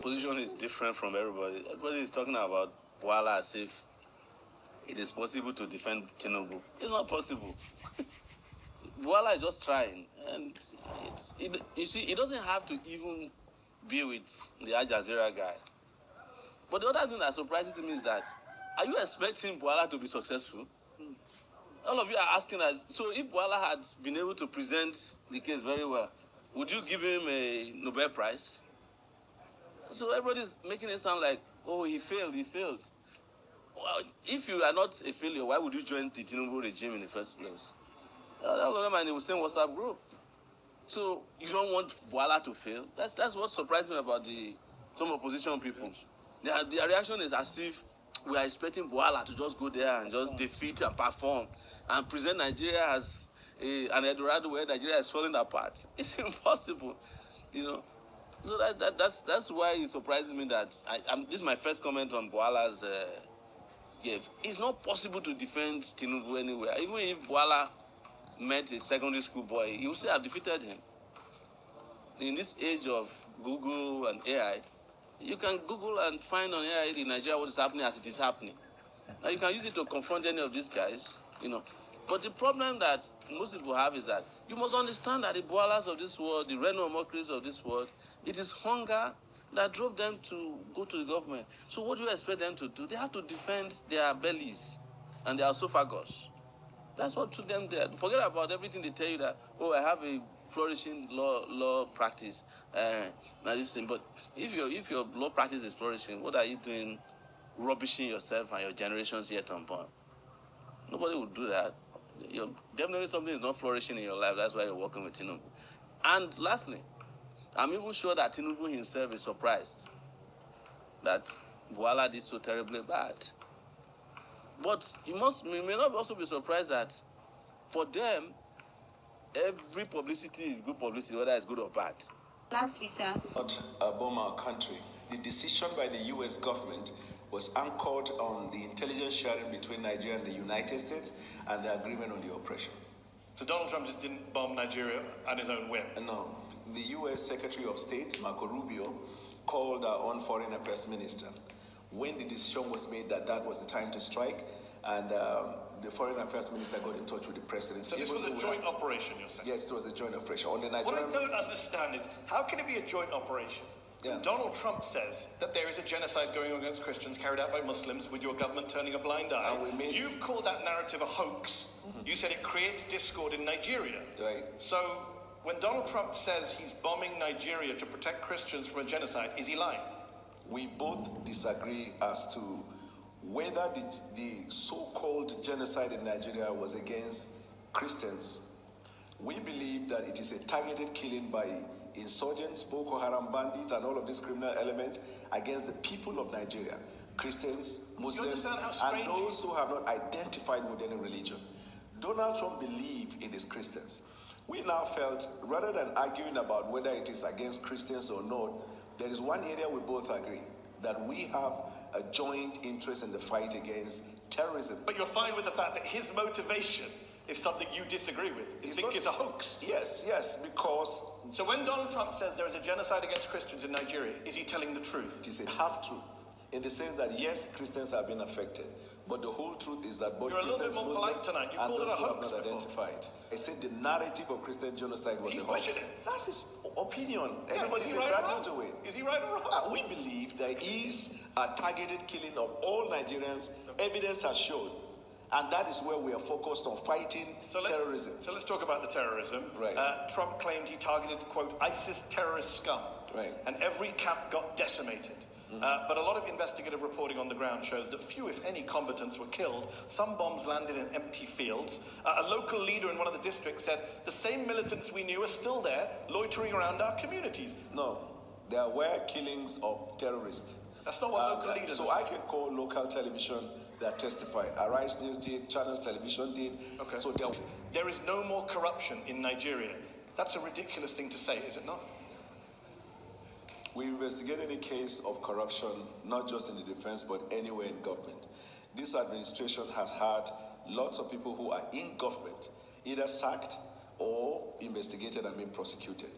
Position is different from everybody. Everybody is talking about Bwala as if it is possible to defend Tinubu. It's not possible. Bwala is just trying, and you see, it doesn't have to even be with the Al Jazeera guy. But the other thing that surprises me is that, are you expecting Bwala to be successful? All of you are asking us, so if Bwala had been able to present the case very well, would you give him a Nobel Prize? So everybody's making it sound like, oh, he failed. Well, if you are not a failure, why would you join the Tinubu regime in the first place? All of them are in the same WhatsApp group. So you don't want Bwala to fail? That's what surprised me about some opposition people. Their reaction is as if we are expecting Bwala to just go there and just defeat and perform and present Nigeria as an Eldorado where Nigeria is falling apart. It's impossible, you know. So that's why it surprises me that this is my first comment on Bwala's gift. It's not possible to defend Tinubu anywhere. Even if Bwala met a secondary school boy, he would say, I've defeated him. In this age of Google and AI, you can Google and find on AI in Nigeria what is happening as it is happening. Now you can use it to confront any of these guys, you know. But the problem that most people have is that you must understand that the Bwalas of this world, the Reno mockeries of this world, it is hunger that drove them to go to the government. So what do you expect them to do? They have to defend their bellies and their esophagus. That's what took them there. Forget about everything they tell you that, oh, I have a flourishing law practice. Now this thing. But if your law practice is flourishing, what are you doing rubbishing yourself and your generations yet unborn? Nobody would do that. Definitely something is not flourishing in your life. That's why you're working with Tinubu. And lastly, I'm even sure that Tinubu himself is surprised that Bwala did so terribly bad. But you may not also be surprised that for them, every publicity is good publicity, whether it's good or bad. Lastly, sir. Not bomb our country. The decision by the U.S. government was anchored on the intelligence sharing between Nigeria and the United States and the agreement on the operation. So Donald Trump just didn't bomb Nigeria on his own whim? No. The U.S. Secretary of State, Marco Rubio, called our own foreign affairs minister when the decision was made that was the time to strike, and the foreign affairs minister got in touch with the president. So this was a joint operation, you're saying? Yes, it was a joint operation. On the Nigerian... What I don't understand is, how can it be a joint operation? Yeah. Donald Trump says that there is a genocide going on against Christians carried out by Muslims with your government turning a blind eye. You've called that narrative a hoax. Mm-hmm. You said it creates discord in Nigeria. Right. So when Donald Trump says he's bombing Nigeria to protect Christians from a genocide, is he lying? We both disagree as to whether the so-called genocide in Nigeria was against Christians. We believe that it is a targeted killing by insurgents, Boko Haram bandits, and all of these criminal elements against the people of Nigeria, Christians, Muslims, and those who have not identified with any religion. Donald Trump believed in his Christians. We now felt, rather than arguing about whether it is against Christians or not, there is one area we both agree, that we have a joint interest in the fight against terrorism. But you're fine with the fact that his motivation is something you disagree with? You think it's a hoax? Yes, because... So when Donald Trump says there is a genocide against Christians in Nigeria, is he telling the truth? It is a half-truth, in the sense that yes, Christians have been affected, but the whole truth is that both Christians, Muslims, and those who have not identified. I said the narrative of Christian genocide was a hoax. That's his opinion. Everybody's entitled to it. Is he right or wrong? We believe there is a targeted killing of all Nigerians. Evidence has shown. And that is where we are focused on fighting terrorism. So let's talk about the terrorism. Right. Trump claimed he targeted, quote, ISIS terrorist scum. Right. And every camp got decimated. Mm-hmm. But a lot of investigative reporting on the ground shows that few, if any, combatants were killed. Some bombs landed in empty fields. A local leader in one of the districts said, the same militants we knew are still there, loitering around our communities. No, there were killings of terrorists. That's not what local leaders So I can call local television that testify. Arise News did, Channels Television did. Okay. So there is no more corruption in Nigeria. That's a ridiculous thing to say, is it not? We investigate any case of corruption, not just in the defense, but anywhere in government. This administration has had lots of people who are in government, either sacked or investigated and being prosecuted.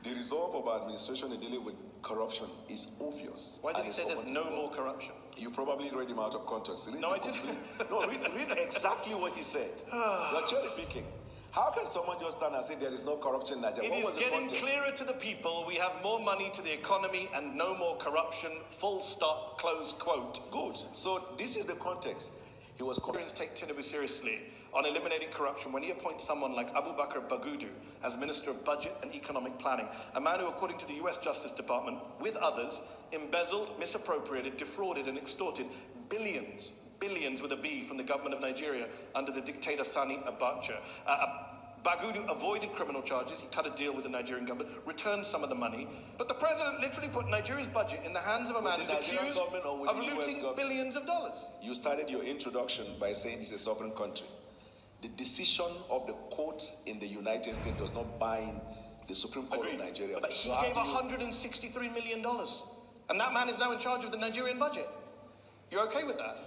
The resolve of our administration in dealing with corruption is obvious. Why did and he it's say there's common no to more corruption? You probably read him out of context. No, I didn't. No, read exactly what he said. You're cherry picking. How can someone just stand and say there is no corruption in Nigeria? It is getting clearer to the people. We have more money to the economy and no more corruption. Full stop, close quote. Good. So this is the context. He was Nigerians take Tinubu seriously on eliminating corruption when he appoints someone like Abubakar Bagudu as Minister of Budget and Economic Planning, a man who, according to the US Justice Department, with others, embezzled, misappropriated, defrauded and extorted billions with a B from the government of Nigeria under the dictator Sani Abacha. Bagudu avoided criminal charges. He cut a deal with the Nigerian government, returned some of the money. But the president literally put Nigeria's budget in the hands of a man who's accused of looting billions of dollars. You started your introduction by saying it's a sovereign country. The decision of the court in the United States does not bind the Supreme Court of Nigeria. But he gave $163 million. And that man is now in charge of the Nigerian budget. You're okay with that?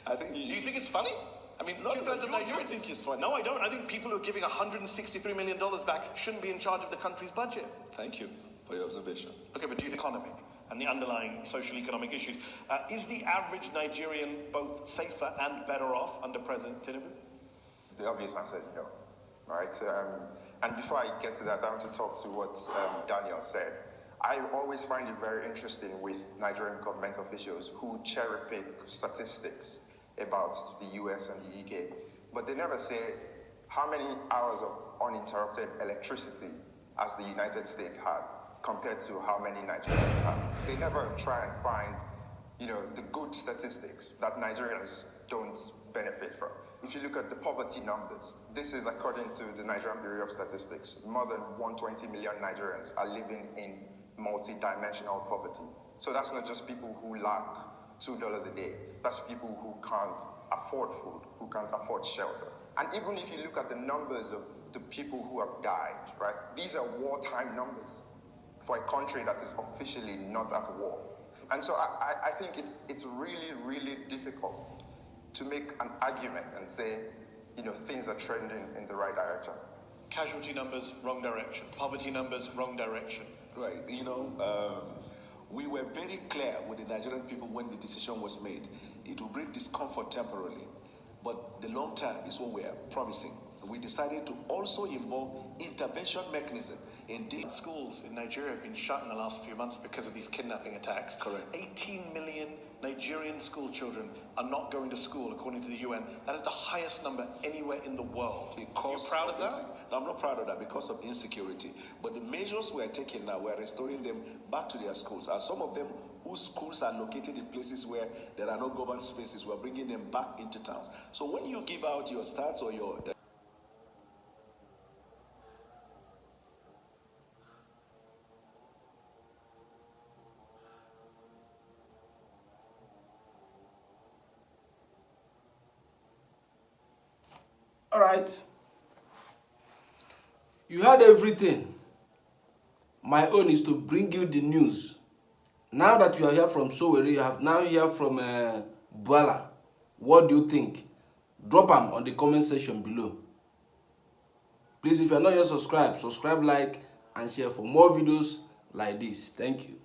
I think Do you think it's funny? I mean, two-thirds of Nigerians... I think it's funny. No, I don't. I think people who are giving $163 million back shouldn't be in charge of the country's budget. Thank you for your observation. Okay, but do you think economy and the underlying social-economic issues, is the average Nigerian both safer and better off under President Tinubu? The obvious answer is no, right? And before I get to that, I want to talk to what Daniel said. I always find it very interesting with Nigerian government officials who cherry-pick statistics about the US and the UK, but they never say how many hours of uninterrupted electricity as the United States had compared to how many Nigerians have. They never try and find, the good statistics that Nigerians don't benefit from. If you look at the poverty numbers, this is according to the Nigerian Bureau of Statistics. More than 120 million Nigerians are living in multi-dimensional poverty. So that's not just people who lack $2 a day. That's people who can't afford food, who can't afford shelter. And even if you look at the numbers of the people who have died, right? These are wartime numbers for a country that is officially not at war. And so I think it's really, really difficult to make an argument and say, things are trending in the right direction. Casualty numbers, wrong direction. Poverty numbers, wrong direction. Right. We were very clear with the Nigerian people when the decision was made. It will bring discomfort temporarily, but the long term is what we are promising. We decided to also involve intervention mechanism in schools in Nigeria have been shut in the last few months because of these kidnapping attacks. Correct. 18 million Nigerian school children are not going to school, according to the UN. That is the highest number anywhere in the world. Because you're proud of that? No, I'm not proud of that because of insecurity. But the measures we are taking now, we are restoring them back to their schools. And some of them whose schools are located in places where there are no governed spaces, we are bringing them back into towns. So when you give out your stats or your... All right. You heard everything. My own is to bring you the news. Now that you are here from Sowore, you have now hear from Bwala. What do you think? Drop them on the comment section below. Please, if you are not yet subscribed, subscribe, like, and share for more videos like this. Thank you.